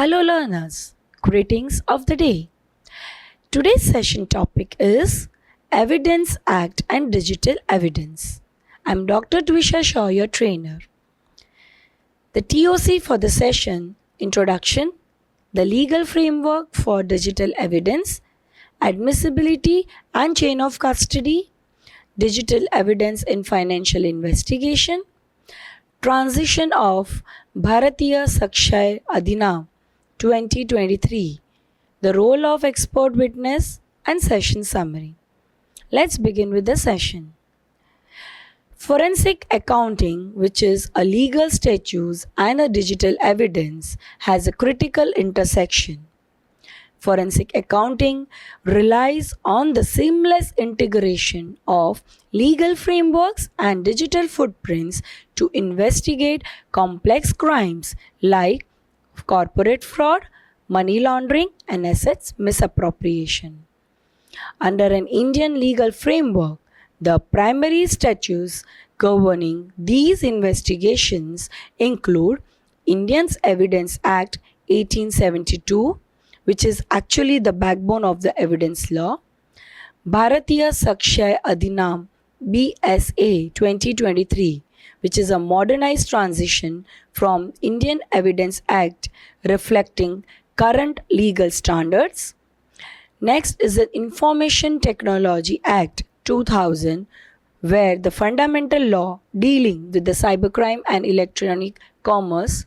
Hello learners, greetings of the day. Today's session topic is Evidence Act and Digital Evidence. I'm Dr. Dwisha Shaw, your trainer. The TOC for the session: Introduction, the legal framework for digital evidence, admissibility and chain of custody, digital evidence in financial investigation, transition of Bharatiya Sakshay Adhinam 2023, the role of expert witness, and session summary. Let's begin with the session. Forensic accounting, which is a legal statute and a digital evidence, has a critical intersection. Forensic accounting relies on the seamless integration of legal frameworks and digital footprints to investigate complex crimes like corporate fraud, money laundering, and assets misappropriation. Under an Indian legal framework, the primary statutes governing these investigations include Indians Evidence Act 1872, which is actually the backbone of the evidence law, Bharatiya Sakshay Adhinam BSA 2023, which is a modernized transition from Indian Evidence Act reflecting current legal standards. Next is the Information Technology Act 2000, where the fundamental law dealing with the cybercrime and electronic commerce,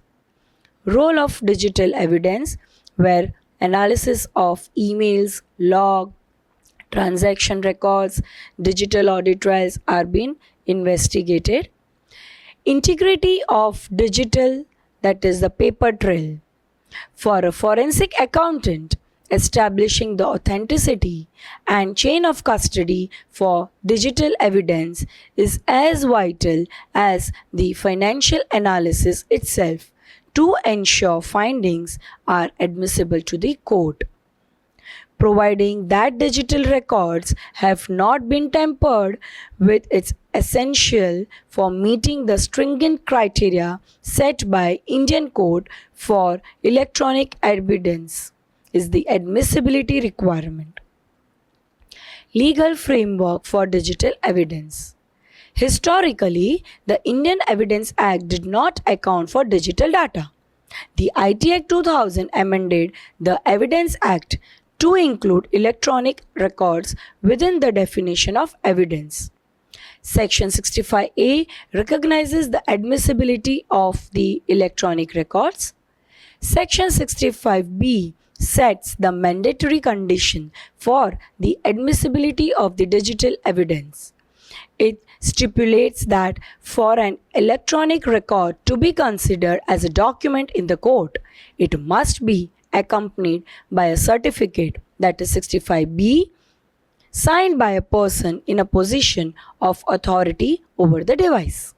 role of digital evidence, where analysis of emails, log, transaction records, digital audit trails are being investigated. Integrity of digital, that is the paper trail. For a forensic accountant, establishing the authenticity and chain of custody for digital evidence is as vital as the financial analysis itself to ensure findings are admissible to the court. Providing that digital records have not been tampered with is essential for meeting the stringent criteria set by Indian Code for electronic evidence is the admissibility requirement. Legal framework for digital evidence. Historically, the Indian Evidence Act did not account for digital data. The IT Act 2000 amended the Evidence Act to include electronic records within the definition of evidence. Section 65A recognizes the admissibility of the electronic records. Section 65B sets the mandatory condition for the admissibility of the digital evidence. It stipulates that for an electronic record to be considered as a document in the court, it must be accompanied by a certificate, that is 65B, signed by a person in a position of authority over the device.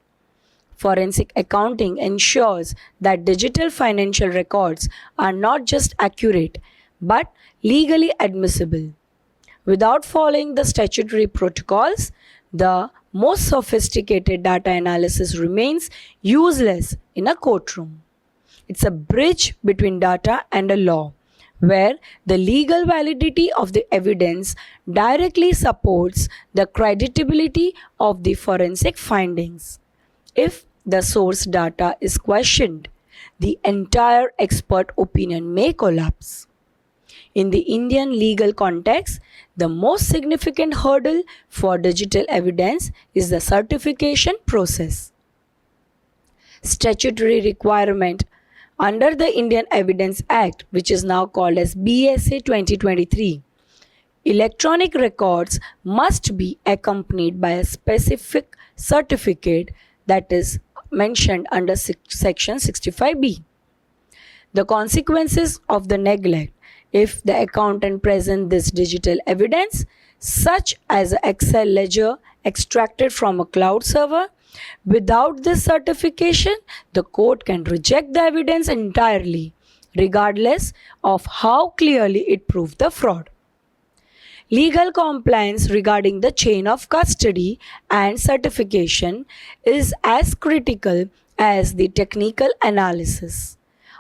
Forensic accounting ensures that digital financial records are not just accurate but legally admissible. Without following the statutory protocols, the most sophisticated data analysis remains useless in a courtroom. It's a bridge between data and a law, where the legal validity of the evidence directly supports the creditability of the forensic findings. If the source data is questioned, the entire expert opinion may collapse. In the Indian legal context, the most significant hurdle for digital evidence is the certification process. Statutory requirement under the Indian Evidence Act, which is now called as BSA 2023, electronic records must be accompanied by a specific certificate that is mentioned under section 65B. The consequences of the neglect: if the accountant presents this digital evidence, such as an Excel ledger extracted from a cloud server, without this certification, the court can reject the evidence entirely, regardless of how clearly it proved the fraud. Legal compliance regarding the chain of custody and certification is as critical as the technical analysis.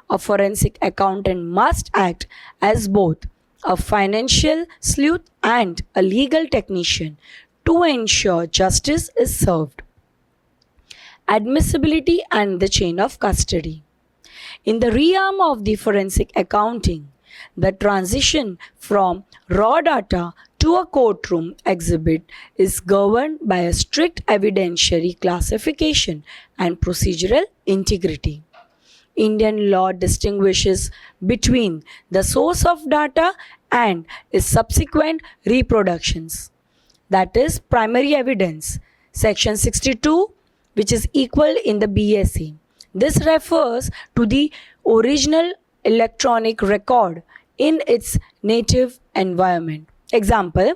a forensic accountant must act as both a financial sleuth and a legal technician to ensure justice is served. Admissibility and the chain of custody. In the realm of the forensic accounting, the transition from raw data to a courtroom exhibit is governed by a strict evidentiary classification and procedural integrity. Indian law distinguishes between the source of data and its subsequent reproductions. That is primary evidence. Section 62, which is equal in the BSE. This refers to the original electronic record in its native environment. Example,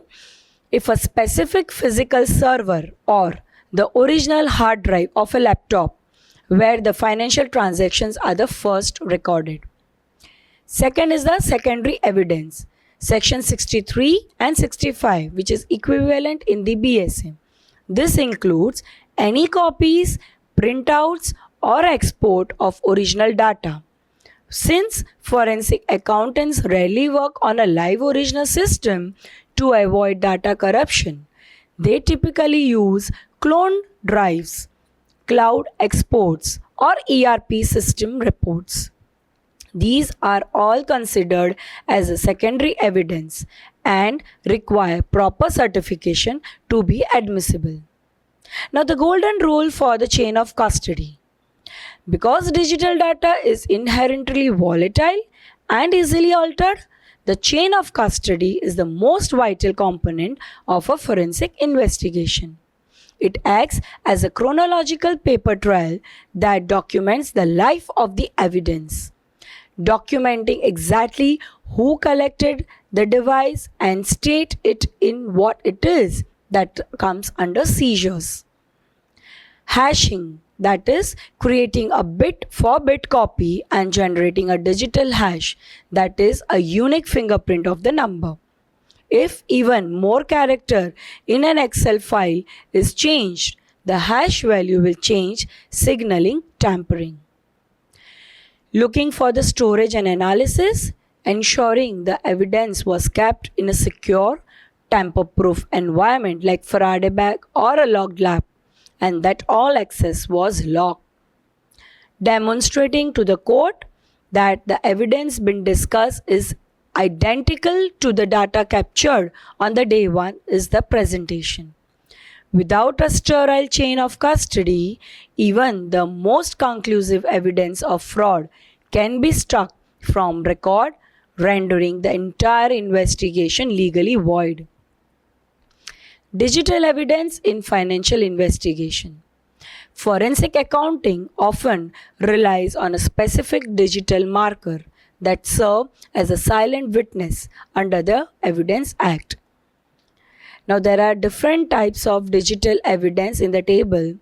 if a specific physical server or the original hard drive of a laptop where the financial transactions are the first recorded. Second is the secondary evidence. Section 63 and 65, which is equivalent in the BSA. This includes any copies, printouts, or export of original data. Since forensic accountants rarely work on a live original system to avoid data corruption, they typically use cloned drives, cloud exports, or ERP system reports. These are all considered as a secondary evidence and require proper certification to be admissible. Now, the golden rule for the chain of custody. Because digital data is inherently volatile and easily altered, the chain of custody is the most vital component of a forensic investigation. It acts as a chronological paper trail that documents the life of the evidence, documenting exactly who collected the device and state it in what it is that comes under seizures. Hashing, that is, creating a bit for bit copy and generating a digital hash, that is, a unique fingerprint of the number. If even more character in an Excel file is changed, the hash value will change, signaling tampering. Looking for the storage and analysis, ensuring the evidence was kept in a secure, tamper-proof environment like Faraday bag or a locked lab, and that all access was locked. Demonstrating to the court that the evidence being discussed is identical to the data captured on the day one is the presentation. Without a sterile chain of custody, even the most conclusive evidence of fraud can be struck from record, rendering the entire investigation legally void. Digital evidence in financial investigation. Forensic accounting often relies on a specific digital marker that serve as a silent witness under the Evidence Act. Now, there are different types of digital evidence in the table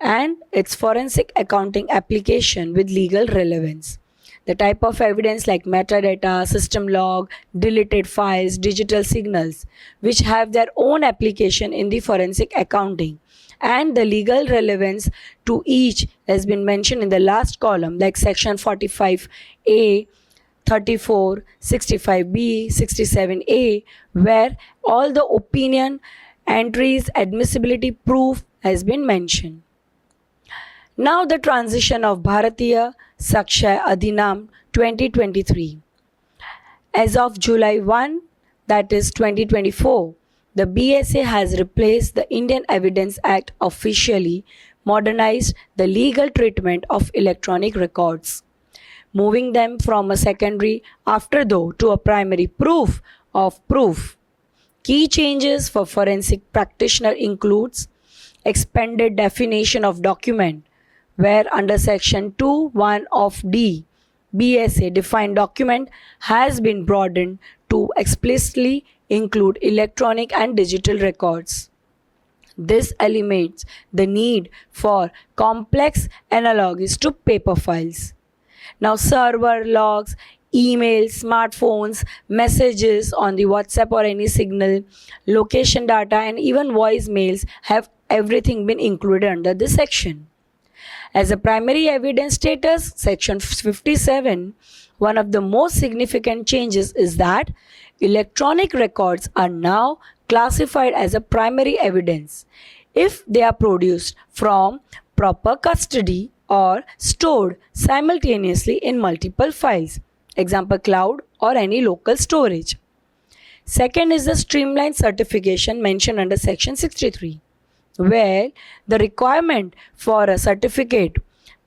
and its forensic accounting application with legal relevance. The type of evidence like metadata, system log, deleted files, digital signals, which have their own application in the forensic accounting, and the legal relevance to each has been mentioned in the last column, like section 45A, 34, 65B, 67A, where all the opinion, entries, admissibility proof has been mentioned. Now the transition of Bharatiya Sakshya Adhinam 2023. As of July 1, that is 2024, the BSA has replaced the Indian Evidence Act, officially modernized the legal treatment of electronic records, moving them from a secondary afterthought to a primary proof of proof. Key changes for forensic practitioner includes expanded definition of document, where under section 2(1) of D, BSA defined document has been broadened to explicitly include electronic and digital records. This eliminates the need for complex analogies to paper files. Now, server logs, emails, smartphones, messages on the WhatsApp or any signal, location data, and even voicemails have everything been included under this section. As a primary evidence status, Section 57, one of the most significant changes is that electronic records are now classified as a primary evidence if they are produced from proper custody or stored simultaneously in multiple files, example cloud or any local storage. Second is the streamlined certification mentioned under Section 63, where the requirement for a certificate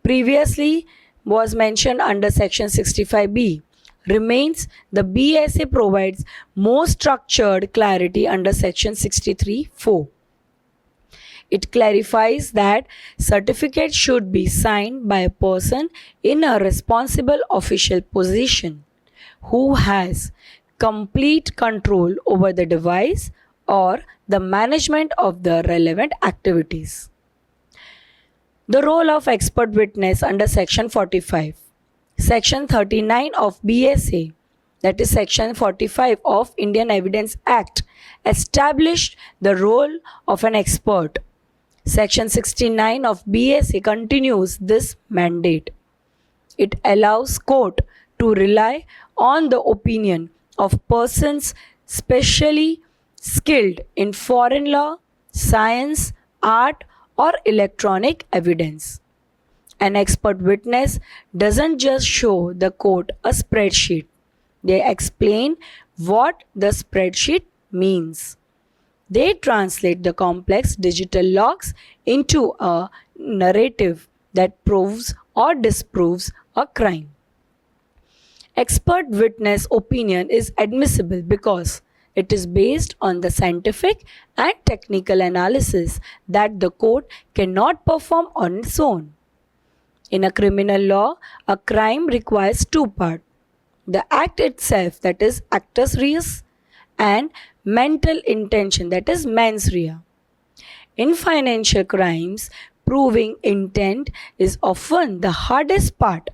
previously was mentioned under Section 65B remains. The BSA provides more structured clarity under Section 63(4). It clarifies that certificate should be signed by a person in a responsible official position who has complete control over the device or the management of the relevant activities. The role of expert witness under Section 45. Section 39 of BSA, that is Section 45 of Indian Evidence Act, established the role of an expert. Section 69 of BSA continues this mandate. It allows court to rely on the opinion of persons specially skilled in foreign law, science, art, or electronic evidence. An expert witness doesn't just show the court a spreadsheet. They explain what the spreadsheet means. They translate the complex digital logs into a narrative that proves or disproves a crime. Expert witness opinion is admissible because it is based on the scientific and technical analysis that the court cannot perform on its own. In a criminal law, a crime requires two parts: the act itself, that is actus reus, and mental intention, that is mens rea. In financial crimes, proving intent is often the hardest part.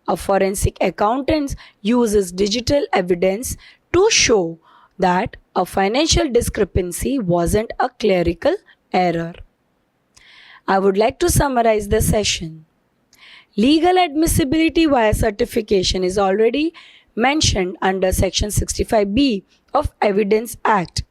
A forensic accountant uses digital evidence to show that a financial discrepancy wasn't a clerical error. I would like to summarize the session. Legal admissibility via certification is already mentioned under Section 65B of Evidence Act.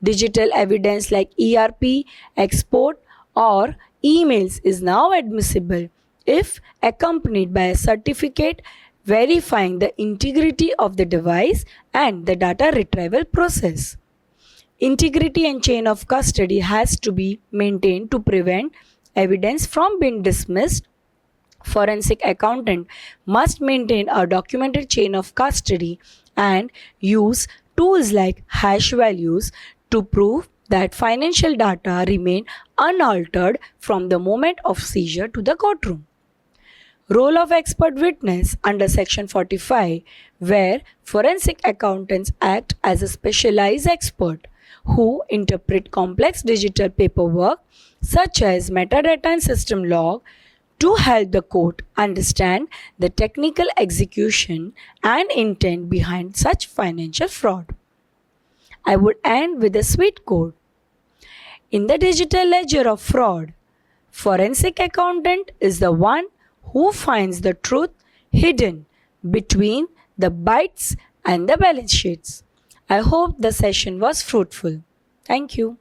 Digital evidence like ERP, export, or emails is now admissible if accompanied by a certificate verifying the integrity of the device and the data retrieval process. Integrity and chain of custody has to be maintained to prevent evidence from being dismissed. Forensic accountant must maintain a documented chain of custody and use tools like hash values to prove that financial data remain unaltered from the moment of seizure to the courtroom. Role of expert witness under Section 45, where forensic accountants act as a specialized expert who interpret complex digital paperwork such as metadata and system log to help the court understand the technical execution and intent behind such financial fraud. I would end with a sweet quote. In the digital ledger of fraud, forensic accountant is the one who finds the truth hidden between the bytes and the balance sheets. I hope the session was fruitful. Thank you.